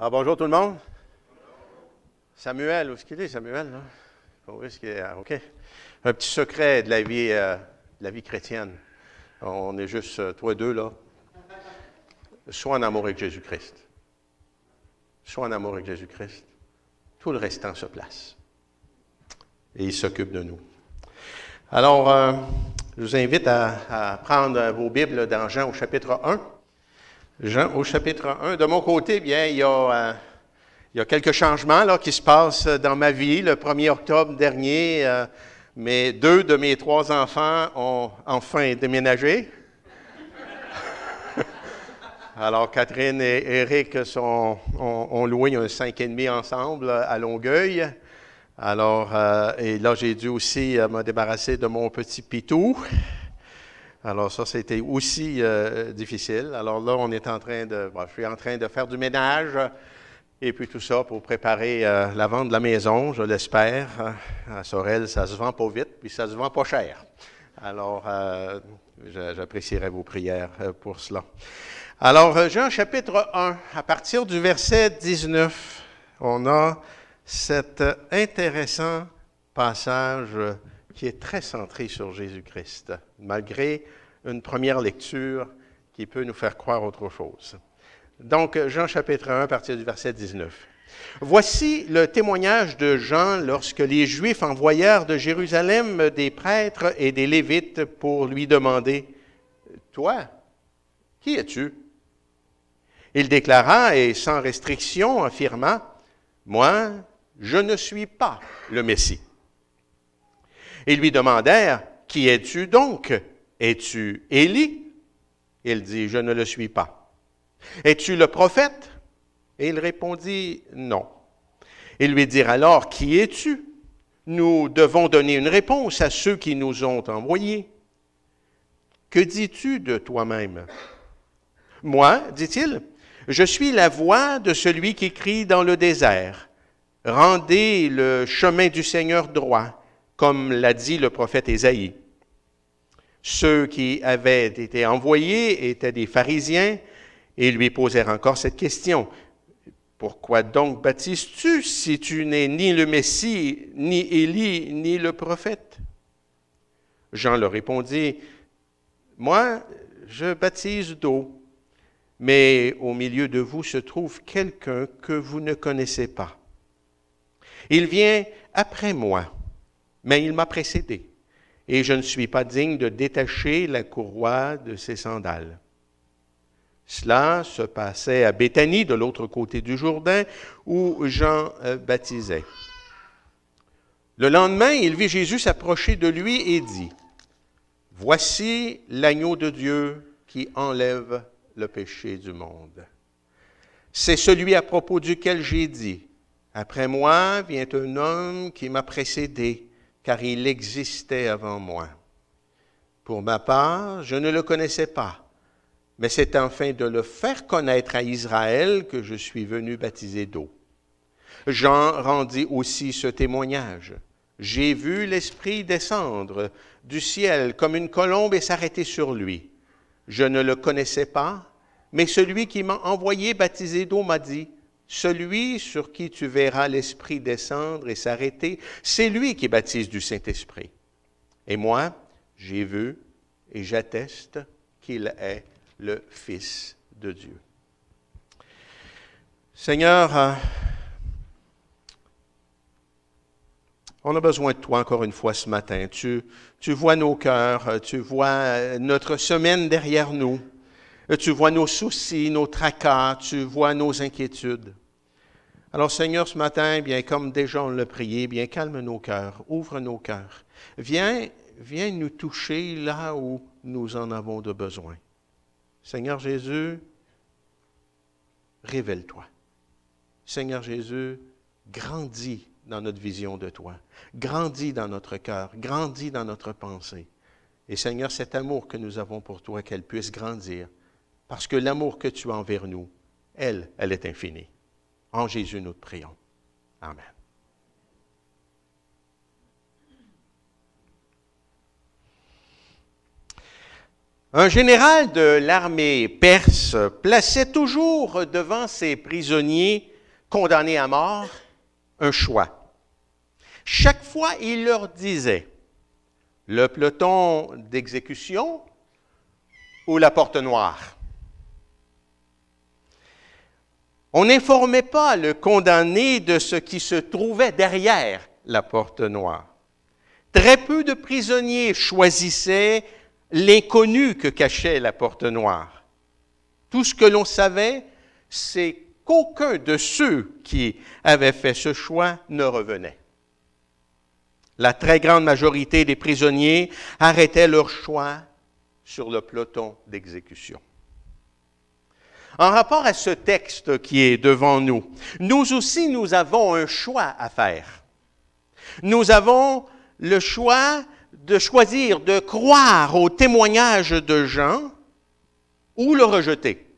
Ah, bonjour tout le monde. Samuel, où est-ce qu'il est, Samuel? Là? Où est-ce qu'il est? Ah, OK. Un petit secret de la vie chrétienne. On est juste, toi et deux, là. Sois en amour avec Jésus-Christ. Sois en amour avec Jésus-Christ. Tout le restant se place. Et il s'occupe de nous. Alors, je vous invite à prendre vos Bibles dans Jean au chapitre 1. Jean au chapitre 1. De mon côté, bien, il y a quelques changements là, qui se passent dans ma vie. Le 1er octobre dernier, deux de mes 3 enfants ont enfin déménagé. Alors, Catherine et Eric ont loué un 5,5 ensemble à Longueuil. Alors, et là, j'ai dû aussi me débarrasser de mon petit pitou. Alors, ça, c'était aussi difficile. Alors là, je suis en train de faire du ménage et puis tout ça pour préparer la vente de la maison, je l'espère. À Sorel, ça se vend pas vite, puis ça se vend pas cher. Alors, j'apprécierais vos prières pour cela. Alors, Jean chapitre 1, à partir du verset 19, on a cet intéressant passage qui est très centré sur Jésus-Christ, malgré une première lecture qui peut nous faire croire autre chose. Donc, Jean chapitre 1, à partir du verset 19. Voici le témoignage de Jean lorsque les Juifs envoyèrent de Jérusalem des prêtres et des Lévites pour lui demander « Toi, qui es-tu? » Il déclara et sans restriction affirma « Moi, je ne suis pas le Messie. » Ils lui demandèrent « Qui es-tu donc? Es-tu Élie? » Il dit « Je ne le suis pas. » « Es-tu le prophète? » Et il répondit « Non. » Ils lui dirent alors « Qui es-tu? Nous devons donner une réponse à ceux qui nous ont envoyés. Que dis-tu de toi-même? » « Moi, dit-il, je suis la voix de celui qui crie dans le désert. Rendez le chemin du Seigneur droit, comme l'a dit le prophète Ésaïe. Ceux qui avaient été envoyés étaient des pharisiens et lui posèrent encore cette question. « Pourquoi donc baptises-tu si tu n'es ni le Messie, ni Élie, ni le prophète? » Jean leur répondit, « Moi, je baptise d'eau, mais au milieu de vous se trouve quelqu'un que vous ne connaissez pas. Il vient après moi, mais il m'a précédé, et je ne suis pas digne de détacher la courroie de ses sandales. » Cela se passait à Béthanie, de l'autre côté du Jourdain, où Jean baptisait. Le lendemain, il vit Jésus s'approcher de lui et dit, « Voici l'agneau de Dieu qui enlève le péché du monde. C'est celui à propos duquel j'ai dit, « Après moi vient un homme qui m'a précédé, car il existait avant moi. Pour ma part, je ne le connaissais pas. Mais c'est afin de le faire connaître à Israël que je suis venu baptiser d'eau. » Jean rendit aussi ce témoignage. « J'ai vu l'Esprit descendre du ciel comme une colombe et s'arrêter sur lui. Je ne le connaissais pas, mais celui qui m'a envoyé baptiser d'eau m'a dit, « Celui sur qui tu verras l'Esprit descendre et s'arrêter, c'est lui qui baptise du Saint-Esprit. Et moi, j'ai vu et j'atteste qu'il est le Fils de Dieu. » Seigneur, on a besoin de toi encore une fois ce matin. Tu vois nos cœurs, tu vois notre semaine derrière nous, tu vois nos soucis, nos tracas, tu vois nos inquiétudes. Alors Seigneur, ce matin, bien comme déjà on l'a prié, bien calme nos cœurs, ouvre nos cœurs. Viens nous toucher là où nous en avons de besoin. Seigneur Jésus, révèle-toi. Seigneur Jésus, grandis dans notre vision de toi. Grandis dans notre cœur, grandis dans notre pensée. Et Seigneur, cet amour que nous avons pour toi, qu'elle puisse grandir, parce que l'amour que tu as envers nous, elle est infinie. En Jésus, nous te prions. Amen. Un général de l'armée perse plaçait toujours devant ses prisonniers condamnés à mort, un choix. Chaque fois, il leur disait, le peloton d'exécution ou la porte noire. On n'informait pas le condamné de ce qui se trouvait derrière la porte noire. Très peu de prisonniers choisissaient l'inconnu que cachait la porte noire. Tout ce que l'on savait, c'est qu'aucun de ceux qui avaient fait ce choix ne revenait. La très grande majorité des prisonniers arrêtaient leur choix sur le peloton d'exécution. En rapport à ce texte qui est devant nous, nous aussi, nous avons un choix à faire. Nous avons le choix de choisir de croire au témoignage de Jean ou le rejeter.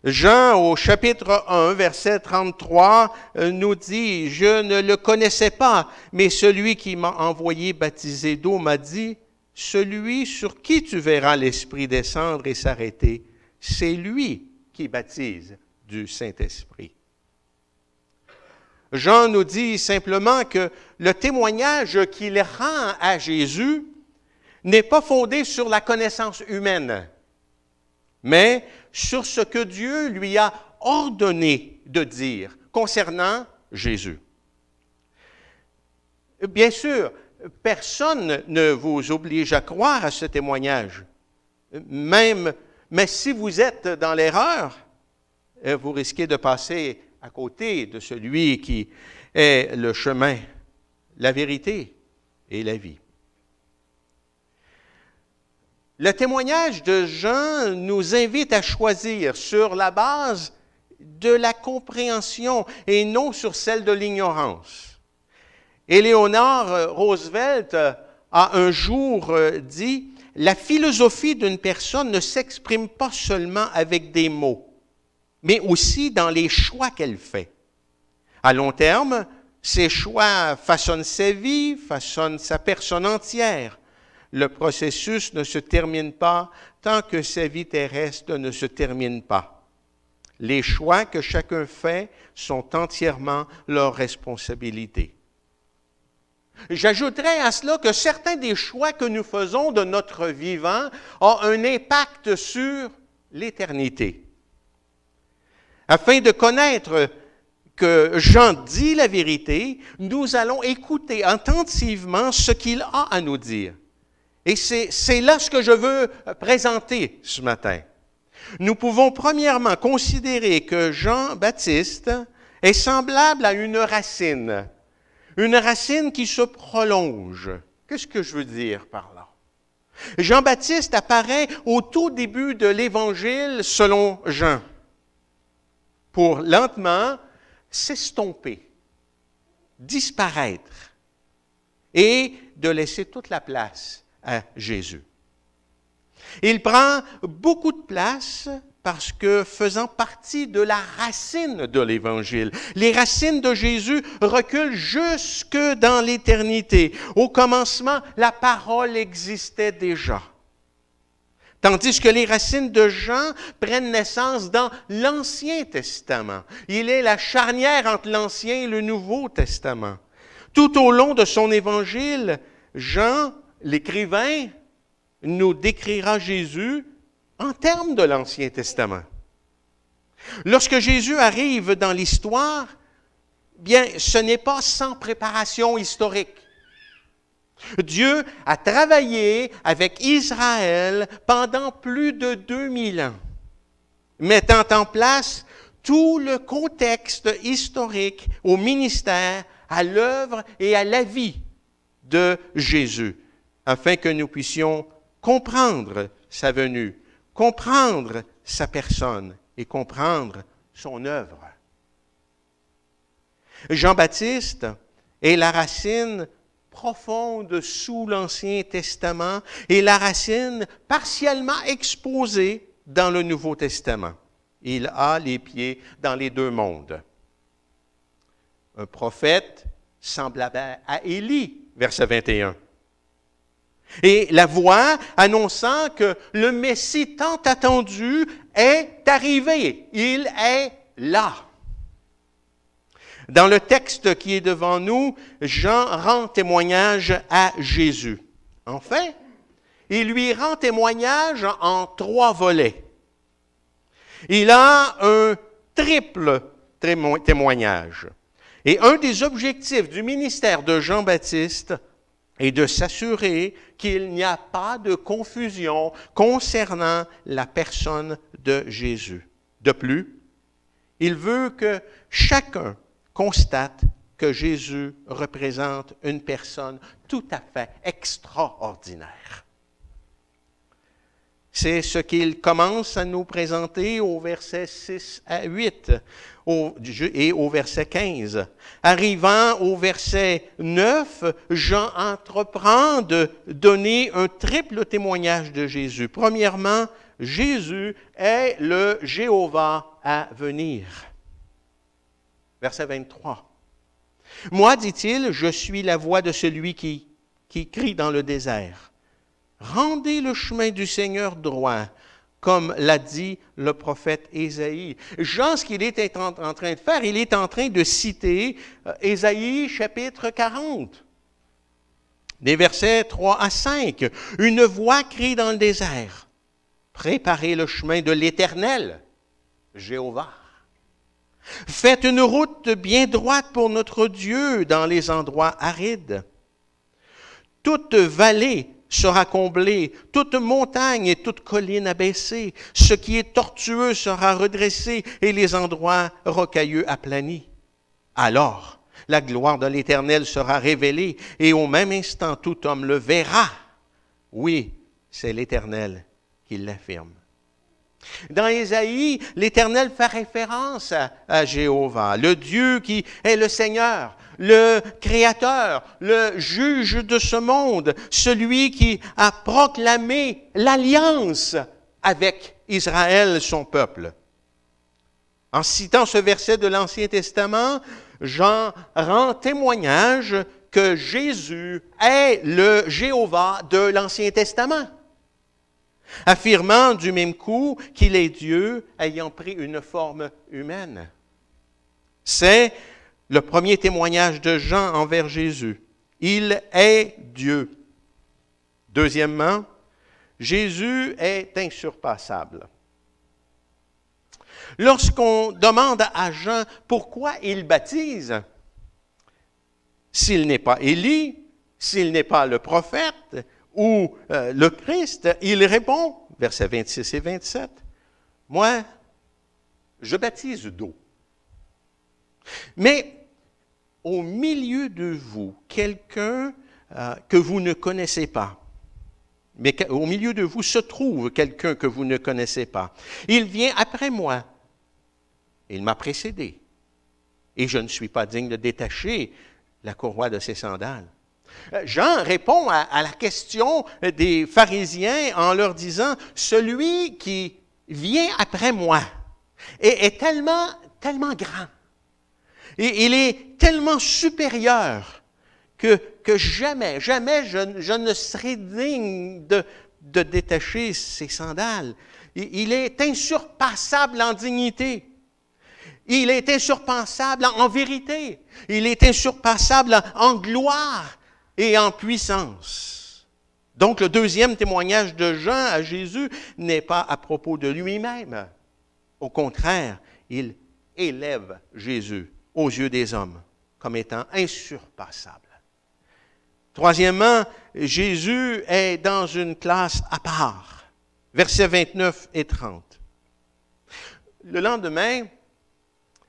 Jean, au chapitre 1, verset 33, nous dit « Je ne le connaissais pas, mais celui qui m'a envoyé baptiser d'eau m'a dit « Celui sur qui tu verras l'Esprit descendre et s'arrêter, c'est lui qui baptise du Saint-Esprit. » Jean nous dit simplement que le témoignage qu'il rend à Jésus n'est pas fondé sur la connaissance humaine, mais sur ce que Dieu lui a ordonné de dire concernant Jésus. Bien sûr, personne ne vous oblige à croire à ce témoignage. Mais si vous êtes dans l'erreur, vous risquez de passer à côté de celui qui est le chemin, la vérité et la vie. Le témoignage de Jean nous invite à choisir sur la base de la compréhension et non sur celle de l'ignorance. Éléonore Roosevelt a un jour dit « La philosophie d'une personne ne s'exprime pas seulement avec des mots, mais aussi dans les choix qu'elle fait. À long terme, ces choix façonnent sa vie, façonnent sa personne entière. Le processus ne se termine pas tant que sa vie terrestre ne se termine pas. Les choix que chacun fait sont entièrement leur responsabilité. » J'ajouterais à cela que certains des choix que nous faisons de notre vivant ont un impact sur l'éternité. Afin de connaître que Jean dit la vérité, nous allons écouter attentivement ce qu'il a à nous dire. Et c'est là ce que je veux présenter ce matin. Nous pouvons premièrement considérer que Jean-Baptiste est semblable à une racine qui se prolonge. Qu'est-ce que je veux dire par là? Jean-Baptiste apparaît au tout début de l'Évangile selon Jean, pour lentement s'estomper, disparaître et de laisser toute la place à Jésus. Il prend beaucoup de place parce que faisant partie de la racine de l'Évangile, les racines de Jésus reculent jusque dans l'éternité. Au commencement, la parole existait déjà. Tandis que les racines de Jean prennent naissance dans l'Ancien Testament. Il est la charnière entre l'Ancien et le Nouveau Testament. Tout au long de son Évangile, Jean, l'écrivain, nous décrira Jésus en termes de l'Ancien Testament. Lorsque Jésus arrive dans l'histoire, bien, ce n'est pas sans préparation historique. Dieu a travaillé avec Israël pendant plus de 2000 ans, mettant en place tout le contexte historique au ministère, à l'œuvre et à la vie de Jésus, afin que nous puissions comprendre sa venue, comprendre sa personne et comprendre son œuvre. Jean-Baptiste est la racine profonde sous l'Ancien Testament et la racine partiellement exposée dans le Nouveau Testament. Il a les pieds dans les deux mondes. Un prophète semblable à Élie, verset 21. Et la voix annonçant que le Messie tant attendu est arrivé. Il est là. Dans le texte qui est devant nous, Jean rend témoignage à Jésus. Enfin, il lui rend témoignage en 3 volets. Il a un triple témoignage. Et un des objectifs du ministère de Jean-Baptiste est de s'assurer qu'il n'y a pas de confusion concernant la personne de Jésus. De plus, il veut que chacun constate que Jésus représente une personne tout à fait extraordinaire. C'est ce qu'il commence à nous présenter au verset 6 à 8 et au verset 15. Arrivant au verset 9, Jean entreprend de donner un triple témoignage de Jésus. Premièrement, Jésus est le Jéhovah à venir. Verset 23. « Moi, dit-il, je suis la voix de celui qui crie dans le désert. Rendez le chemin du Seigneur droit, comme l'a dit le prophète Ésaïe. » Jean, ce qu'il est en train de faire, il est en train de citer Ésaïe chapitre 40, des versets 3 à 5. « Une voix crie dans le désert. Préparez le chemin de l'Éternel, Jéhovah. Faites une route bien droite pour notre Dieu dans les endroits arides. Toute vallée sera comblée, toute montagne et toute colline abaissée. Ce qui est tortueux sera redressé et les endroits rocailleux aplanis. Alors, la gloire de l'Éternel sera révélée et au même instant, tout homme le verra. Oui, c'est l'Éternel qui l'affirme. » Dans Ésaïe, l'Éternel fait référence à Jéhovah, le Dieu qui est le Seigneur, le Créateur, le juge de ce monde, celui qui a proclamé l'alliance avec Israël, son peuple. En citant ce verset de l'Ancien Testament, Jean rend témoignage que Jésus est le Jéhovah de l'Ancien Testament, affirmant du même coup qu'il est Dieu ayant pris une forme humaine. C'est le premier témoignage de Jean envers Jésus. Il est Dieu. Deuxièmement, Jésus est insurpassable. Lorsqu'on demande à Jean pourquoi il baptise, s'il n'est pas Élie, s'il n'est pas le prophète, ou le Christ, il répond, versets 26 et 27, « Moi, je baptise d'eau. Mais au milieu de vous, quelqu'un que vous ne connaissez pas, mais au milieu de vous se trouve quelqu'un que vous ne connaissez pas. Il vient après moi. Il m'a précédé. Et je ne suis pas digne de détacher la courroie de ses sandales. » Jean répond à la question des pharisiens en leur disant, « Celui qui vient après moi est tellement grand, et il est tellement supérieur que jamais je ne serai digne de détacher ses sandales. Il est insurpassable en dignité. Il est insurpassable en vérité. Il est insurpassable en gloire et en puissance. » Donc, le deuxième témoignage de Jean à Jésus n'est pas à propos de lui-même. Au contraire, il élève Jésus aux yeux des hommes comme étant insurpassable. Troisièmement, Jésus est dans une classe à part. Versets 29 et 30. Le lendemain,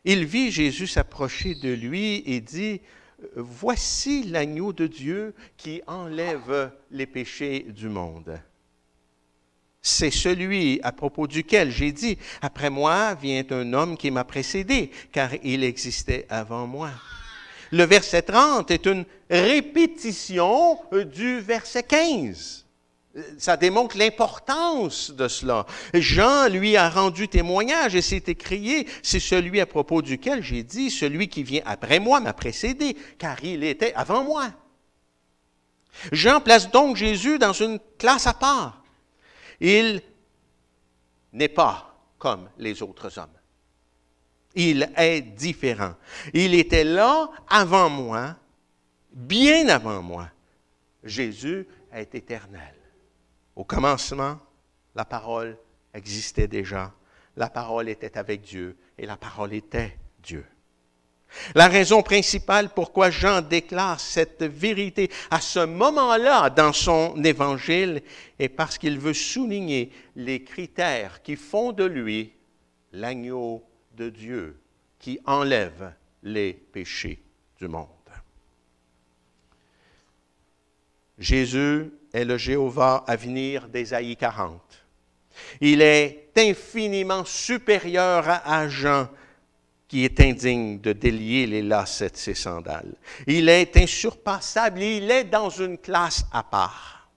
il vit Jésus s'approcher de lui et dit, « Voici l'agneau de Dieu qui enlève les péchés du monde. » C'est celui à propos duquel j'ai dit, « Après moi vient un homme qui m'a précédé, car il existait avant moi. » Le verset 30 est une répétition du verset 15. Ça démontre l'importance de cela. Jean lui a rendu témoignage et s'est écrié, c'est celui à propos duquel j'ai dit, celui qui vient après moi m'a précédé, car il était avant moi. Jean place donc Jésus dans une classe à part. Il n'est pas comme les autres hommes. Il est différent. Il était là avant moi, bien avant moi. Jésus est éternel. Au commencement, la parole existait déjà. La parole était avec Dieu et la parole était Dieu. La raison principale pourquoi Jean déclare cette vérité à ce moment-là dans son évangile est parce qu'il veut souligner les critères qui font de lui l'agneau de Dieu qui enlève les péchés du monde. Jésus est le Jéhovah à venir d'Ésaïe 40. Il est infiniment supérieur à Jean, qui est indigne de délier les lacets de ses sandales. Il est insurpassable, il est dans une classe à part.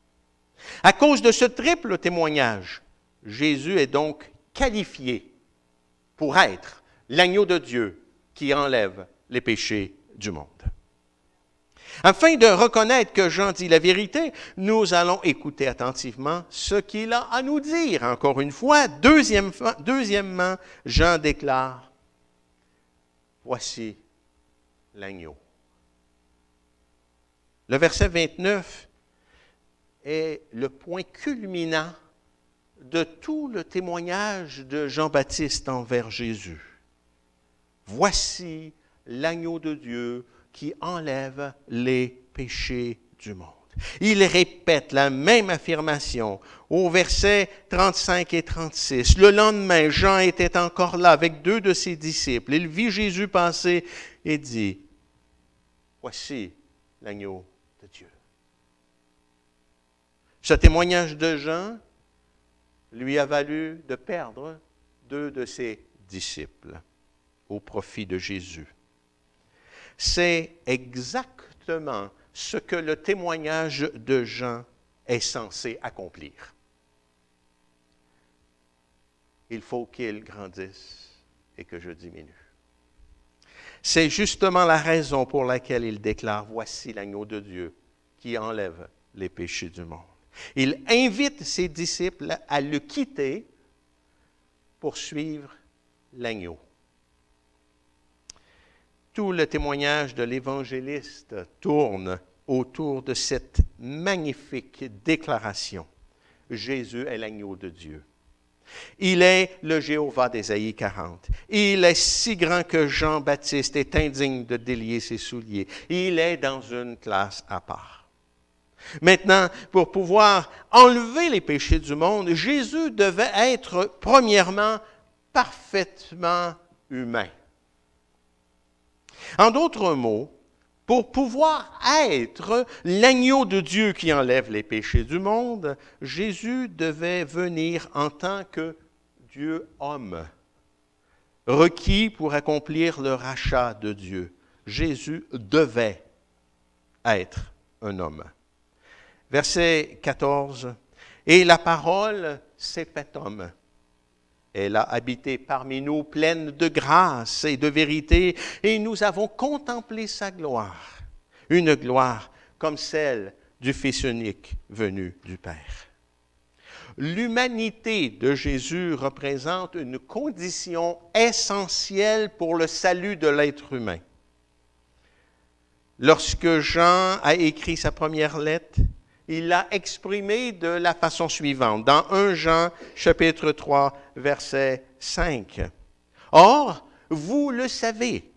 À cause de ce triple témoignage, Jésus est donc qualifié pour être l'agneau de Dieu qui enlève les péchés du monde. Afin de reconnaître que Jean dit la vérité, nous allons écouter attentivement ce qu'il a à nous dire. Encore une fois, deuxièmement, Jean déclare, « Voici l'agneau. » Le verset 29 est le point culminant de tout le témoignage de Jean-Baptiste envers Jésus. « Voici l'agneau de Dieu qui enlève les péchés du monde. » Il répète la même affirmation au verset 35 et 36. Le lendemain, Jean était encore là avec 2 de ses disciples. Il vit Jésus passer et dit, « Voici l'agneau de Dieu. » Ce témoignage de Jean lui a valu de perdre 2 de ses disciples au profit de Jésus. C'est exactement ce que le témoignage de Jean est censé accomplir. Il faut qu'il grandisse et que je diminue. C'est justement la raison pour laquelle il déclare « Voici l'agneau de Dieu qui enlève les péchés du monde ». Il invite ses disciples à le quitter pour suivre l'agneau. Tout le témoignage de l'évangéliste tourne autour de cette magnifique déclaration. Jésus est l'agneau de Dieu. Il est le Jéhovah d'Ésaïe 40. Il est si grand que Jean-Baptiste est indigne de délier ses souliers. Il est dans une classe à part. Maintenant, pour pouvoir enlever les péchés du monde, Jésus devait être, premièrement, parfaitement humain. En d'autres mots, pour pouvoir être l'agneau de Dieu qui enlève les péchés du monde, Jésus devait venir en tant que Dieu homme, requis pour accomplir le rachat de Dieu. Jésus devait être un homme. Verset 14, « Et la parole s'est faite homme. Elle a habité parmi nous, pleine de grâce et de vérité, et nous avons contemplé sa gloire, une gloire comme celle du Fils unique venu du Père. » L'humanité de Jésus représente une condition essentielle pour le salut de l'être humain. Lorsque Jean a écrit sa première lettre, il l'a exprimé de la façon suivante, dans 1 Jean, chapitre 3, verset 5. « Or, vous le savez,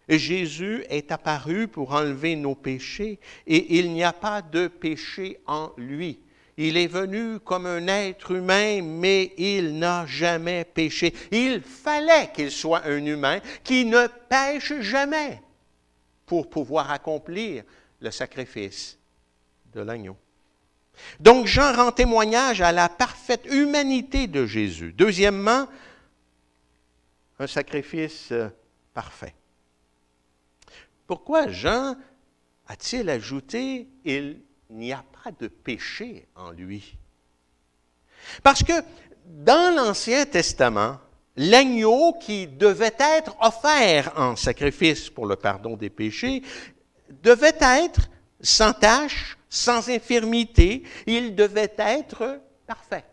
Jésus est apparu pour enlever nos péchés, et il n'y a pas de péché en lui. Il est venu comme un être humain, mais il n'a jamais péché. Il fallait qu'il soit un humain qui ne pêche jamais pour pouvoir accomplir le sacrifice de l'agneau. » Donc, Jean rend témoignage à la parfaite humanité de Jésus. Deuxièmement, un sacrifice parfait. Pourquoi Jean a-t-il ajouté « il n'y a pas de péché en lui » ? Parce que dans l'Ancien Testament, l'agneau qui devait être offert en sacrifice pour le pardon des péchés devait être sans tache, sans infirmité, il devait être parfait.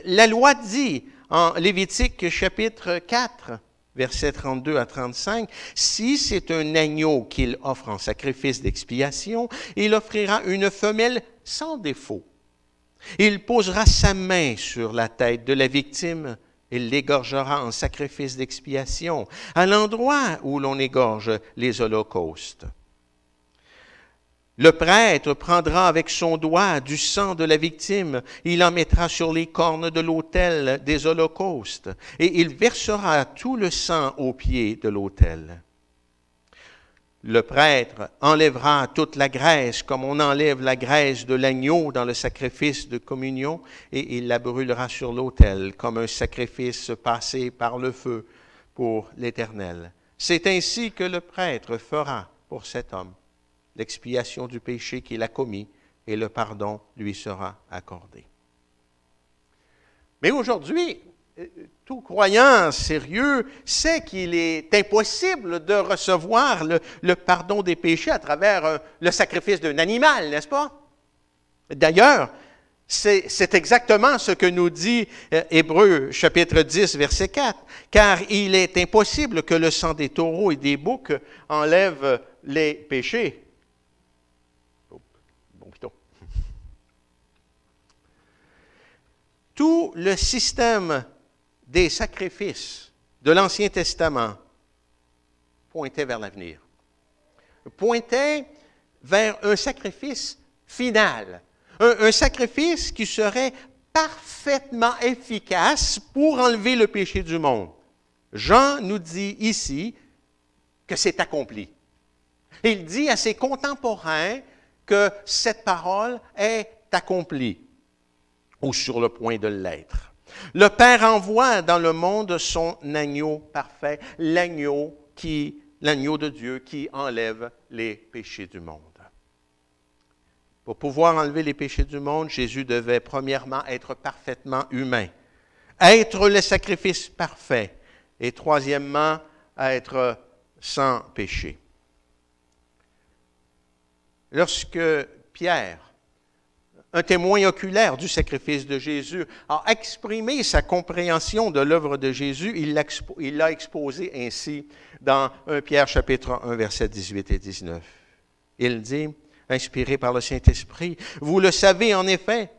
La loi dit en Lévitique chapitre 4, versets 32 à 35, « Si c'est un agneau qu'il offre en sacrifice d'expiation, il offrira une femelle sans défaut. Il posera sa main sur la tête de la victime, il l'égorgera en sacrifice d'expiation, à l'endroit où l'on égorge les holocaustes. Le prêtre prendra avec son doigt du sang de la victime, il en mettra sur les cornes de l'autel des holocaustes, et il versera tout le sang au pied de l'autel. Le prêtre enlèvera toute la graisse, comme on enlève la graisse de l'agneau dans le sacrifice de communion, et il la brûlera sur l'autel, comme un sacrifice passé par le feu pour l'Éternel. C'est ainsi que le prêtre fera pour cet homme l'expiation du péché qu'il a commis, et le pardon lui sera accordé. Mais aujourd'hui, tout croyant sérieux sait qu'il est impossible de recevoir le pardon des péchés à travers le sacrifice d'un animal, n'est-ce pas? D'ailleurs, c'est exactement ce que nous dit Hébreux chapitre 10, verset 4. « Car il est impossible que le sang des taureaux et des boucs enlève les péchés. » Tout le système des sacrifices de l'Ancien Testament pointait vers l'avenir, pointait vers un sacrifice final, un sacrifice qui serait parfaitement efficace pour enlever le péché du monde. Jean nous dit ici que c'est accompli. Il dit à ses contemporains que cette parole est accomplie, ou sur le point de l'être. Le Père envoie dans le monde son agneau parfait, l'agneau de Dieu qui enlève les péchés du monde. Pour pouvoir enlever les péchés du monde, Jésus devait premièrement être parfaitement humain, être le sacrifice parfait, et troisièmement, être sans péché. Lorsque Pierre, un témoin oculaire du sacrifice de Jésus, a exprimé sa compréhension de l'œuvre de Jésus, il l'a exposé ainsi dans 1 Pierre chapitre 1, versets 18 et 19. Il dit, inspiré par le Saint-Esprit, « Vous le savez en effet,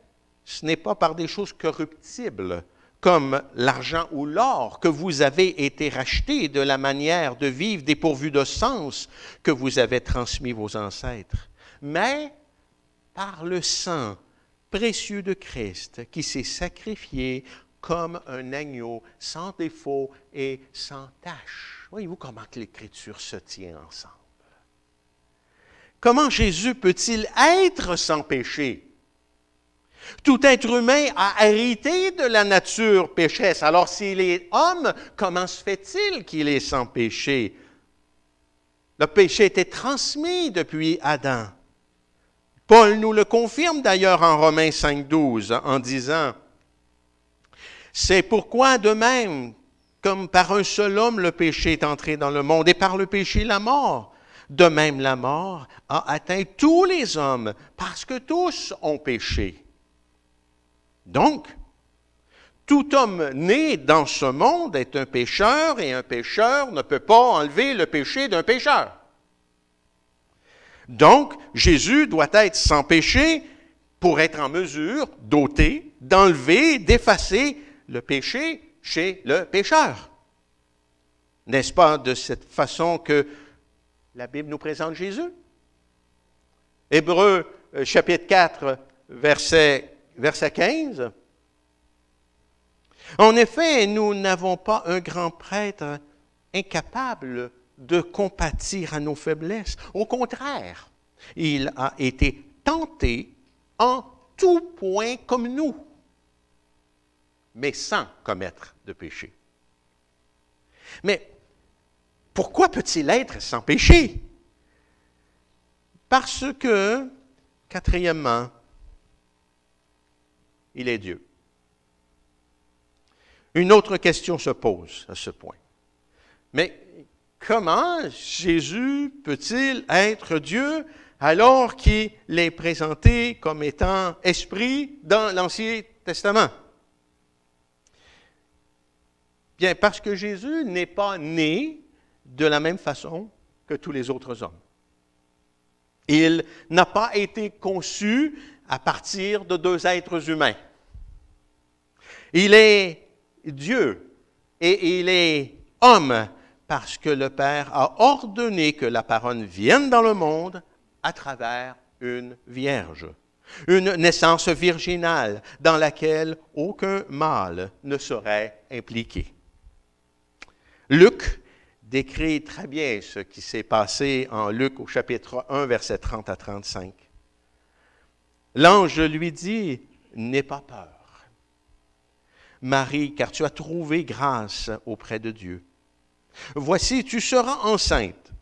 ce n'est pas par des choses corruptibles, comme l'argent ou l'or, que vous avez été rachetés de la manière de vivre dépourvue de sens que vous avez transmis vos ancêtres, mais par le sang précieux de Christ qui s'est sacrifié comme un agneau sans défaut et sans tache. » Voyez-vous comment que l'Écriture se tient ensemble? Comment Jésus peut-il être sans péché? Tout être humain a hérité de la nature pécheresse. Alors s'il est homme, comment se fait-il qu'il est sans péché? Le péché était transmis depuis Adam. Paul nous le confirme d'ailleurs en Romains 5, 12, en disant « C'est pourquoi de même, comme par un seul homme le péché est entré dans le monde, et par le péché la mort, de même la mort a atteint tous les hommes, parce que tous ont péché. Donc, tout homme né dans ce monde est un pécheur, et un pécheur ne peut pas enlever le péché d'un pécheur. Donc, Jésus doit être sans péché pour être en mesure d'ôter, d'enlever, d'effacer le péché chez le pécheur. N'est-ce pas de cette façon que la Bible nous présente Jésus? Hébreux chapitre 4, verset 15. En effet, nous n'avons pas un grand prêtre incapable de compatir à nos faiblesses. Au contraire, il a été tenté en tout point comme nous, mais sans commettre de péché. Mais pourquoi peut-il être sans péché? Parce que, quatrièmement, il est Dieu. Une autre question se pose à ce point. Mais comment Jésus peut-il être Dieu alors qu'il est présenté comme étant esprit dans l'Ancien Testament? Bien, parce que Jésus n'est pas né de la même façon que tous les autres hommes. Il n'a pas été conçu à partir de deux êtres humains. Il est Dieu et il est homme parce que le Père a ordonné que la parole vienne dans le monde à travers une vierge. Une naissance virginale dans laquelle aucun mâle ne serait impliqué. Luc décrit très bien ce qui s'est passé en Luc au chapitre 1, versets 30 à 35. L'ange lui dit, « N'aie pas peur, Marie, car tu as trouvé grâce auprès de Dieu. Voici, tu seras enceinte.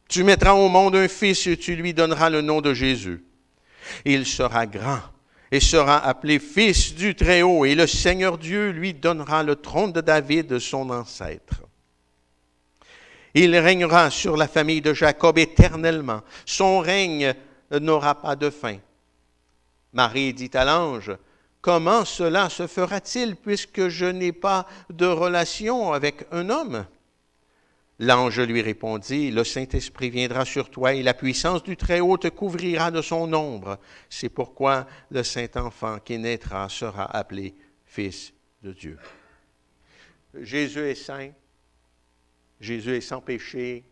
Tu mettras au monde un fils et tu lui donneras le nom de Jésus. Il sera grand et sera appelé Fils du Très-Haut, et le Seigneur Dieu lui donnera le trône de David, son ancêtre. Il régnera sur la famille de Jacob éternellement. Son règne n'aura pas de fin. » Marie dit à l'ange, « Comment cela se fera-t-il puisque je n'ai pas de relation avec un homme? » L'ange lui répondit, « Le Saint-Esprit viendra sur toi et la puissance du Très-Haut te couvrira de son ombre. C'est pourquoi le Saint-Enfant qui naîtra sera appelé Fils de Dieu. » Jésus est saint, Jésus est sans péché,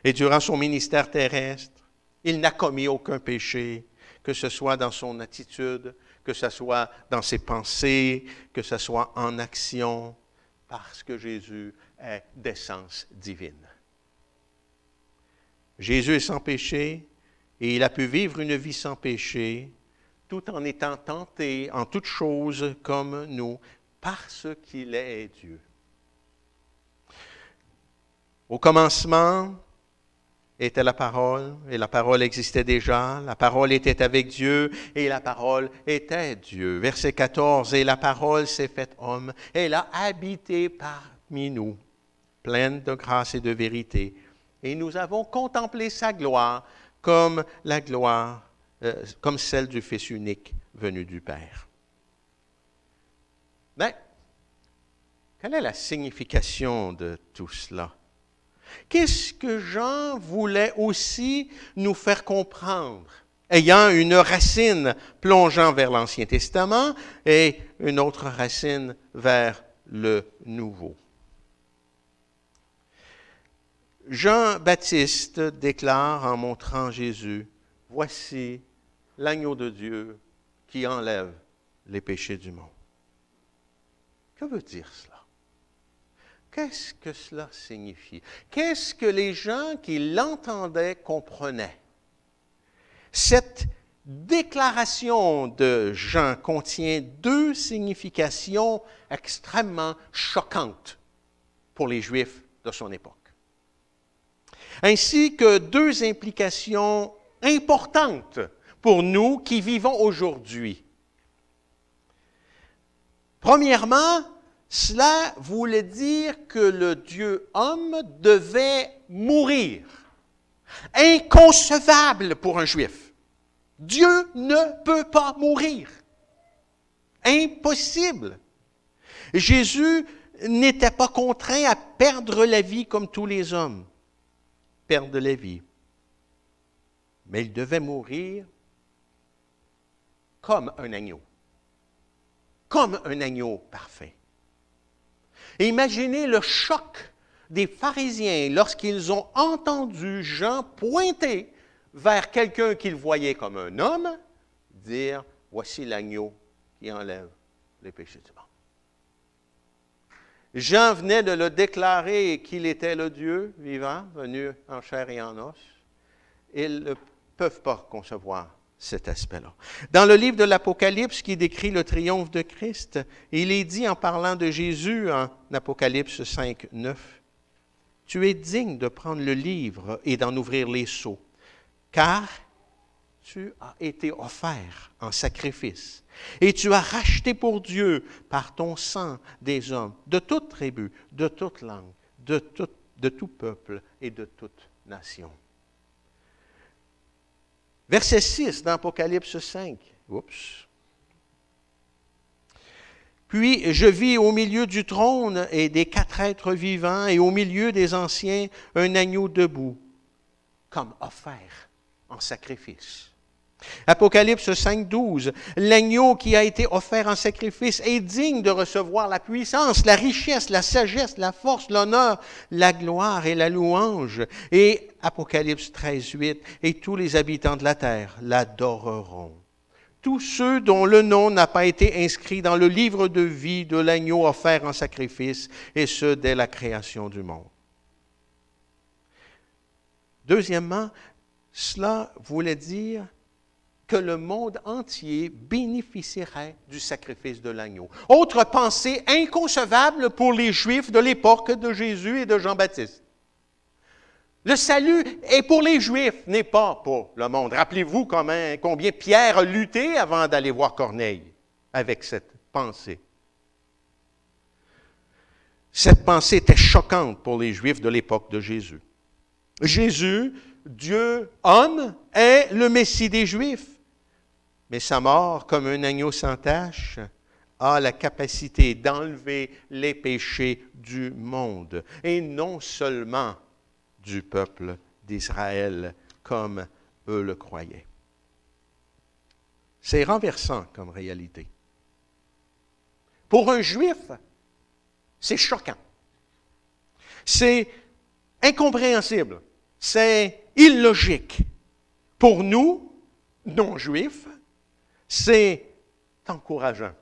et durant son ministère terrestre, il n'a commis aucun péché, que ce soit dans son attitude, que ce soit dans ses pensées, que ce soit en action, parce que Jésus est d'essence divine. Jésus est sans péché et il a pu vivre une vie sans péché tout en étant tenté en toutes choses comme nous parce qu'il est Dieu. Au commencement était la parole et la parole existait déjà. La parole était avec Dieu et la parole était Dieu. Verset 14, « Et la parole s'est faite homme, elle a habité parmi nous, pleine de grâce et de vérité. Et nous avons contemplé sa gloire comme la gloire, comme celle du Fils unique venu du Père. » Mais, quelle est la signification de tout cela? Qu'est-ce que Jean voulait aussi nous faire comprendre, ayant une racine plongeant vers l'Ancien Testament et une autre racine vers le Nouveau? Jean-Baptiste déclare en montrant Jésus, « Voici l'agneau de Dieu qui enlève les péchés du monde. » Que veut dire cela? Qu'est-ce que cela signifie? Qu'est-ce que les gens qui l'entendaient comprenaient? Cette déclaration de Jean contient deux significations extrêmement choquantes pour les Juifs de son époque, ainsi que deux implications importantes pour nous qui vivons aujourd'hui. Premièrement, cela voulait dire que le Dieu homme devait mourir. Inconcevable pour un Juif. Dieu ne peut pas mourir. Impossible. Jésus n'était pas contraint à perdre la vie comme tous les hommes perdent la vie. Mais il devait mourir comme un agneau. Comme un agneau parfait. Et imaginez le choc des pharisiens lorsqu'ils ont entendu Jean pointer vers quelqu'un qu'ils voyaient comme un homme, dire « Voici l'agneau qui enlève les péchés du monde. » Jean venait de le déclarer qu'il était le Dieu vivant, venu en chair et en os. Ils ne peuvent pas concevoir cet aspect-là. Dans le livre de l'Apocalypse qui décrit le triomphe de Christ, il est dit en parlant de Jésus en Apocalypse 5, 9, « Tu es digne de prendre le livre et d'en ouvrir les sceaux, car tu as été offert en sacrifice, et tu as racheté pour Dieu par ton sang des hommes, de toute tribu, de toute langue, de tout peuple et de toute nation. » Verset 6 dans Apocalypse 5. Oups. Puis je vis au milieu du trône et des 4 êtres vivants et au milieu des anciens un agneau debout, comme offert en sacrifice. Apocalypse 5, 12. L'agneau qui a été offert en sacrifice est digne de recevoir la puissance, la richesse, la sagesse, la force, l'honneur, la gloire et la louange. Et Apocalypse 13, 8. Et tous les habitants de la terre l'adoreront. Tous ceux dont le nom n'a pas été inscrit dans le livre de vie de l'agneau offert en sacrifice, et ce dès la création du monde. Deuxièmement, cela voulait dire que le monde entier bénéficierait du sacrifice de l'agneau. Autre pensée inconcevable pour les Juifs de l'époque de Jésus et de Jean-Baptiste. Le salut est pour les Juifs, n'est pas pour le monde. Rappelez-vous combien Pierre a lutté avant d'aller voir Corneille avec cette pensée. Cette pensée était choquante pour les Juifs de l'époque de Jésus. Jésus, Dieu, homme, est le Messie des Juifs. Mais sa mort, comme un agneau sans tache, a la capacité d'enlever les péchés du monde. Et non seulement du peuple d'Israël, comme eux le croyaient. C'est renversant comme réalité. Pour un Juif, c'est choquant. C'est incompréhensible. C'est illogique. Pour nous, non-juifs, c'est encourageant.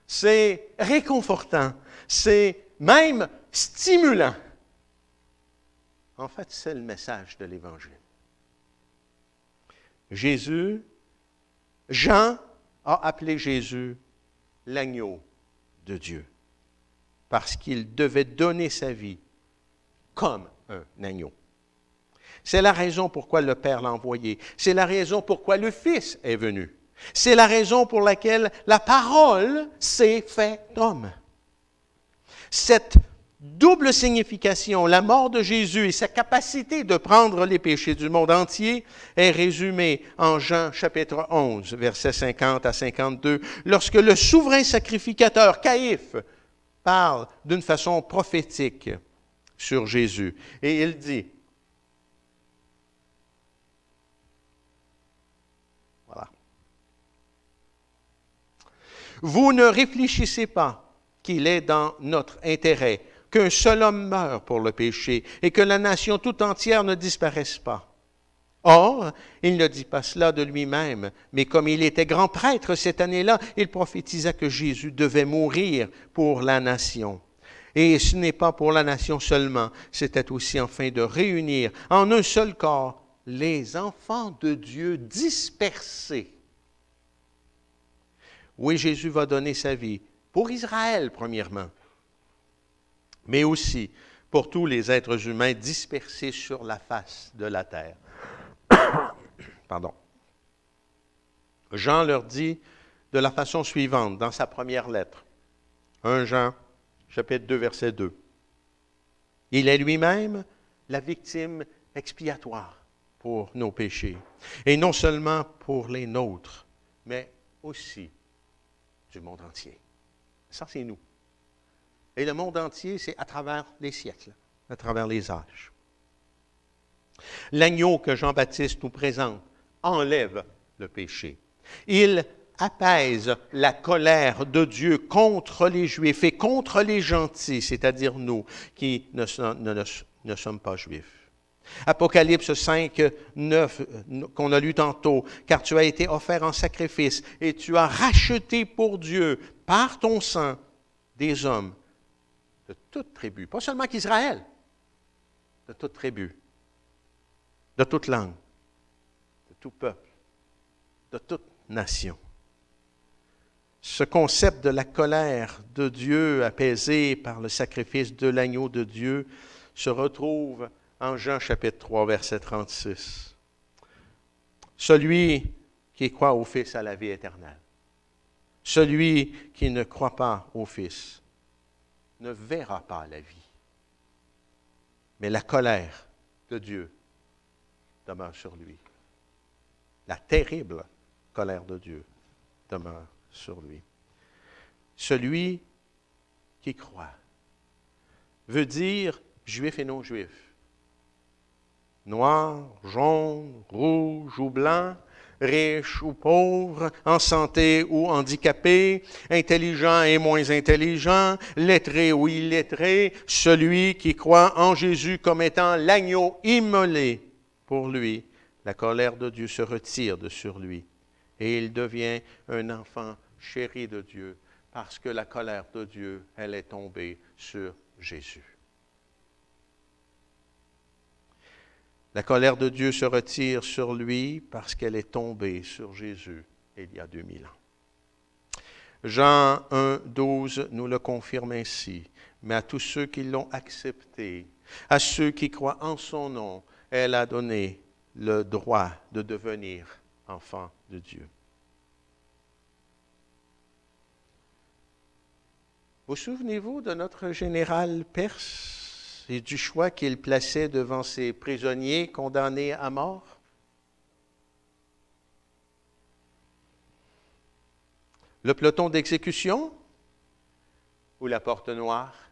C'est réconfortant. C'est même stimulant. En fait, c'est le message de l'Évangile. Jean a appelé Jésus l'agneau de Dieu, parce qu'il devait donner sa vie comme un agneau. C'est la raison pourquoi le Père l'a envoyé. C'est la raison pourquoi le Fils est venu. C'est la raison pour laquelle la parole s'est faite homme. Cette double signification, la mort de Jésus et sa capacité de prendre les péchés du monde entier, est résumée en Jean chapitre 11, versets 50 à 52, lorsque le souverain sacrificateur Caïphe parle d'une façon prophétique sur Jésus. Et il dit, voilà, « Vous ne réfléchissez pas qu'il est dans notre intérêt qu'un seul homme meure pour le péché et que la nation tout entière ne disparaisse pas. Or, il ne dit pas cela de lui-même, mais comme il était grand prêtre cette année-là, il prophétisa que Jésus devait mourir pour la nation. Et ce n'est pas pour la nation seulement, c'était aussi afin de réunir en un seul corps les enfants de Dieu dispersés. » Oui, Jésus va donner sa vie pour Israël, premièrement, mais aussi pour tous les êtres humains dispersés sur la face de la terre. Pardon. Jean leur dit de la façon suivante dans sa première lettre. 1 Jean, chapitre 2, verset 2. Il est lui-même la victime expiatoire pour nos péchés. Et non seulement pour les nôtres, mais aussi du monde entier. Ça, c'est nous. Et le monde entier, c'est à travers les siècles, à travers les âges. L'agneau que Jean-Baptiste nous présente enlève le péché. Il apaise la colère de Dieu contre les Juifs et contre les gentils, c'est-à-dire nous qui ne sommes pas Juifs. Apocalypse 5, 9, qu'on a lu tantôt, « Car tu as été offert en sacrifice et tu as racheté pour Dieu par ton sang des hommes de toute tribu, pas seulement qu'Israël, de toute tribu, de toute langue, de tout peuple, de toute nation. » Ce concept de la colère de Dieu apaisée par le sacrifice de l'agneau de Dieu se retrouve en Jean chapitre 3, verset 36. Celui qui croit au Fils a la vie éternelle. Celui qui ne croit pas au Fils ne verra pas la vie. Mais la colère de Dieu demeure sur lui. La terrible colère de Dieu demeure sur lui. celui qui croit. Veut dire juif et non-juif. Noir, jaune, rouge ou blanc, riche ou pauvre, en santé ou handicapé, intelligent et moins intelligent, lettré ou illettré, celui qui croit en Jésus comme étant l'agneau immolé pour lui, la colère de Dieu se retire de sur lui et il devient un enfant chéri de Dieu parce que la colère de Dieu, elle est tombée sur Jésus. La colère de Dieu se retire sur lui parce qu'elle est tombée sur Jésus il y a 2000 ans. Jean 1, 12 nous le confirme ainsi. Mais à tous ceux qui l'ont accepté, à ceux qui croient en son nom, elle a donné le droit de devenir enfant de Dieu. Vous souvenez-vous de notre général perse et du choix qu'il plaçait devant ses prisonniers condamnés à mort? Le peloton d'exécution ou la porte noire?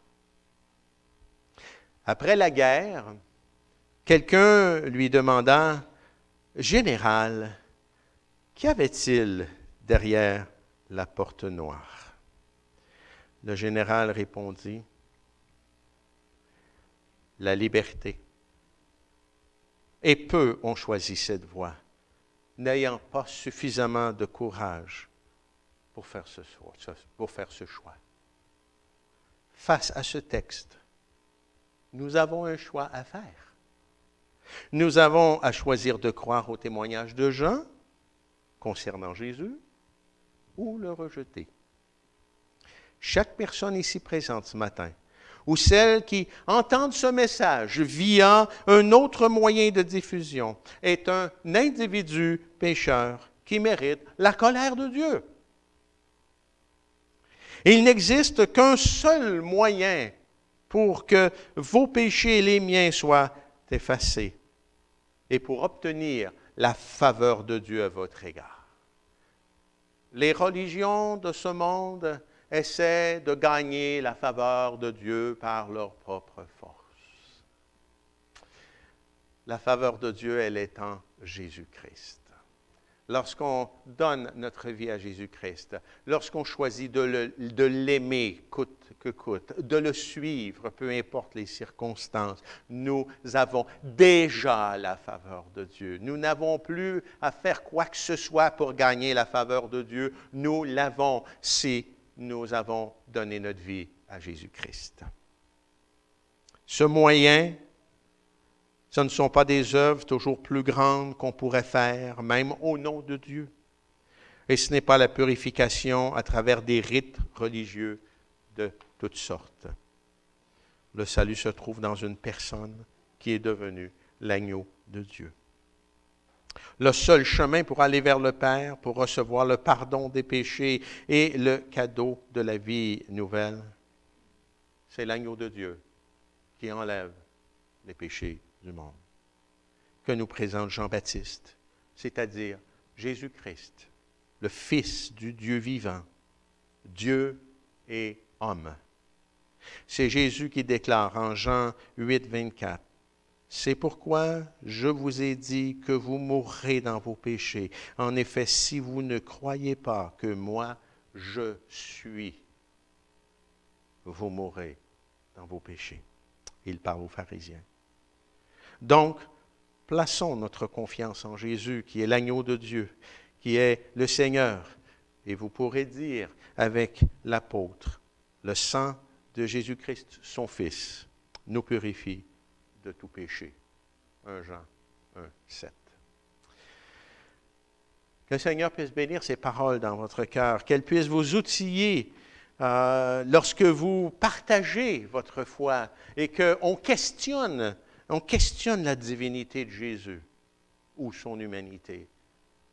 Après la guerre, quelqu'un lui demanda, « Général, qu'y avait-il derrière la porte noire? » Le général répondit, « La liberté. » Et peu ont choisi cette voie, n'ayant pas suffisamment de courage pour faire ce choix. Face à ce texte, nous avons un choix à faire. Nous avons à choisir de croire au témoignage de Jean concernant Jésus ou le rejeter. Chaque personne ici présente ce matin, ou celle qui entend ce message via un autre moyen de diffusion, est un individu pécheur qui mérite la colère de Dieu. Il n'existe qu'un seul moyen pour que vos péchés et les miens soient effacés et pour obtenir la faveur de Dieu à votre égard. Les religions de ce monde essaient de gagner la faveur de Dieu par leur propre force. La faveur de Dieu, elle est en Jésus-Christ. Lorsqu'on donne notre vie à Jésus-Christ, lorsqu'on choisit de l'aimer coûte que coûte, de le suivre, peu importe les circonstances, nous avons déjà la faveur de Dieu. Nous n'avons plus à faire quoi que ce soit pour gagner la faveur de Dieu. Nous l'avons si nous avons donné notre vie à Jésus-Christ. Ce moyen, ce ne sont pas des œuvres toujours plus grandes qu'on pourrait faire, même au nom de Dieu. Et ce n'est pas la purification à travers des rites religieux de toutes sortes. Le salut se trouve dans une personne qui est devenue l'agneau de Dieu. Le seul chemin pour aller vers le Père, pour recevoir le pardon des péchés et le cadeau de la vie nouvelle, c'est l'agneau de Dieu qui enlève les péchés du monde, que nous présente Jean-Baptiste, c'est-à-dire Jésus-Christ, le Fils du Dieu vivant, Dieu et homme. C'est Jésus qui déclare en Jean 8, 24, « C'est pourquoi je vous ai dit que vous mourrez dans vos péchés. En effet, si vous ne croyez pas que moi, je suis, vous mourrez dans vos péchés. » Il parle aux pharisiens. Donc, plaçons notre confiance en Jésus, qui est l'agneau de Dieu, qui est le Seigneur. Et vous pourrez dire avec l'apôtre, le sang de Jésus-Christ, son Fils, nous purifie de tout péché. 1 Jean 1, 7. Que le Seigneur puisse bénir ces paroles dans votre cœur, qu'elles puissent vous outiller lorsque vous partagez votre foi et qu'on questionne la divinité de Jésus ou son humanité.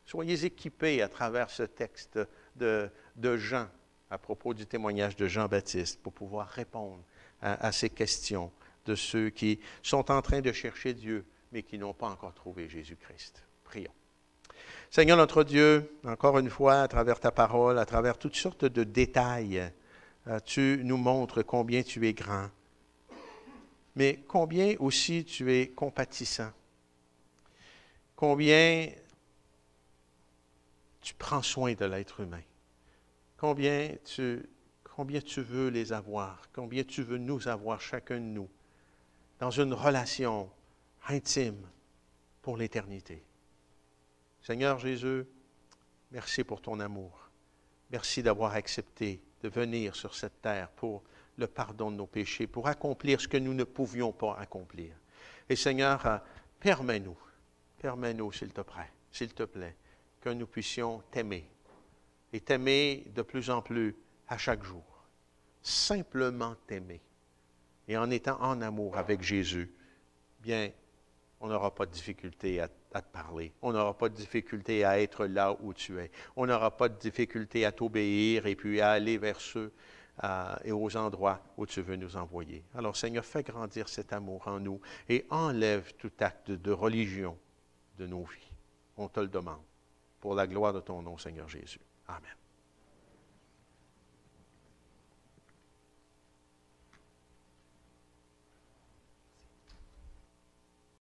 Soyez équipés à travers ce texte de Jean à propos du témoignage de Jean-Baptiste pour pouvoir répondre à ces questions de ceux qui sont en train de chercher Dieu, mais qui n'ont pas encore trouvé Jésus-Christ. Prions. Seigneur notre Dieu, encore une fois, à travers ta parole, à travers toutes sortes de détails Tu nous montres combien tu es grand, mais combien aussi tu es compatissant, combien tu prends soin de l'être humain, combien tu veux les avoir, combien tu veux nous avoir, chacun de nous, dans une relation intime pour l'éternité. Seigneur Jésus, merci pour ton amour. Merci d'avoir accepté de venir sur cette terre pour le pardon de nos péchés, pour accomplir ce que nous ne pouvions pas accomplir. Et Seigneur, permets-nous, s'il te plaît, que nous puissions t'aimer et t'aimer de plus en plus à chaque jour. Simplement t'aimer. Et en étant en amour avec Jésus, bien, on n'aura pas de difficulté à te parler. On n'aura pas de difficulté à être là où tu es. On n'aura pas de difficulté à t'obéir et puis à aller vers ceux et aux endroits où tu veux nous envoyer. Alors, Seigneur, fais grandir cet amour en nous et enlève tout acte de religion de nos vies. On te le demande. Pour la gloire de ton nom, Seigneur Jésus. Amen.